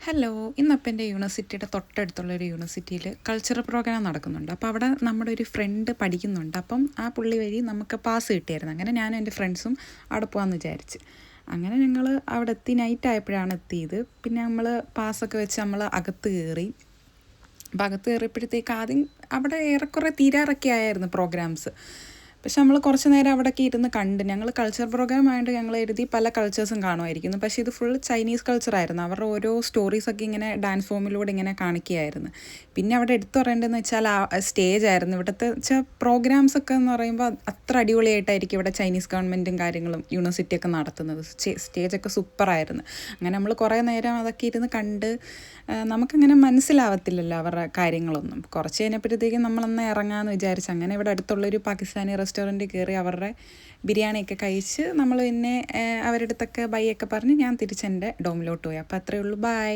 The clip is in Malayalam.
ഹലോ, ഇന്നപ്പം എൻ്റെ യൂണിവേഴ്സിറ്റിയുടെ തൊട്ടടുത്തുള്ളൊരു യൂണിവേഴ്സിറ്റിയിൽ കൾച്ചറൽ പ്രോഗ്രാം നടക്കുന്നുണ്ട്. അപ്പോൾ അവിടെ നമ്മുടെ ഒരു ഫ്രണ്ട് പഠിക്കുന്നുണ്ട്. അപ്പം ആ പുള്ളി വഴി നമുക്ക് പാസ് കിട്ടിയായിരുന്നു. അങ്ങനെ ഞാനും എൻ്റെ ഫ്രണ്ട്സും അവിടെ പോകാമെന്ന് വിചാരിച്ച്. അങ്ങനെ ഞങ്ങൾ അവിടെ എത്തി, നൈറ്റ് ആയപ്പോഴാണ് എത്തിയത്. പിന്നെ നമ്മൾ പാസ്സൊക്കെ വെച്ച് നമ്മൾ അകത്ത് കയറി. അപ്പോൾ അകത്ത് കയറിയപ്പോഴത്തേക്ക് ആദ്യം അവിടെ ഏറെക്കുറെ തീരാറൊക്കെ ആയിരുന്നു പ്രോഗ്രാംസ്. പക്ഷെ നമ്മൾ കുറച്ച് നേരം അവിടെയൊക്കെ ഇരുന്ന് കണ്ട്. ഞങ്ങൾ കൾച്ചർ പ്രോഗ്രാം ആയതുകൊണ്ട് ഞങ്ങൾ എഴുതി പല കൾച്ചേഴ്സും കാണുമായിരിക്കുന്നു. പക്ഷേ ഇത് ഫുൾ ചൈനീസ് കൾച്ചറായിരുന്നു. അവരുടെ ഓരോ സ്റ്റോറീസൊക്കെ ഇങ്ങനെ ഡാൻസ് ഫോമിലൂടെ ഇങ്ങനെ കാണിക്കുകയായിരുന്നു. പിന്നെ അവിടെ എടുത്തു പറയേണ്ടതെന്ന് വെച്ചാൽ ആ സ്റ്റേജ് ആയിരുന്നു. ഇവിടുത്തെ വെച്ചാൽ പ്രോഗ്രാംസൊക്കെ എന്ന് പറയുമ്പോൾ അത്ര അടിപൊളിയായിട്ടായിരിക്കും ഇവിടെ ചൈനീസ് ഗവൺമെൻറ്റും കാര്യങ്ങളും യൂണിവേഴ്സിറ്റിയൊക്കെ നടത്തുന്നത്. സ്റ്റേജൊക്കെ സൂപ്പറായിരുന്നു. അങ്ങനെ നമ്മൾ കുറേ നേരം അതൊക്കെ ഇരുന്ന് കണ്ട്. നമുക്കങ്ങനെ മനസ്സിലാവത്തില്ലല്ലോ അവരുടെ കാര്യങ്ങളൊന്നും. കുറച്ച് കഴിഞ്ഞപ്പോഴത്തേക്കും നമ്മളന്ന് ഇറങ്ങാമെന്ന് വിചാരിച്ചു. അങ്ങനെ ഇവിടെ അടുത്തുള്ളൊരു പാകിസ്ഥാനി റെസ്റ്റോറൻറ്റിൽ കയറി അവരുടെ ബിരിയാണിയൊക്കെ കഴിച്ച് നമ്മൾ പിന്നെ അവരുടെ അടുത്തൊക്കെ ബൈ ഒക്കെ പറഞ്ഞ് ഞാൻ തിരിച്ചെൻ്റെ ഡോമിലോട്ട് പോയി. അപ്പോൾ അത്രയേ ഉള്ളൂ. ബൈ.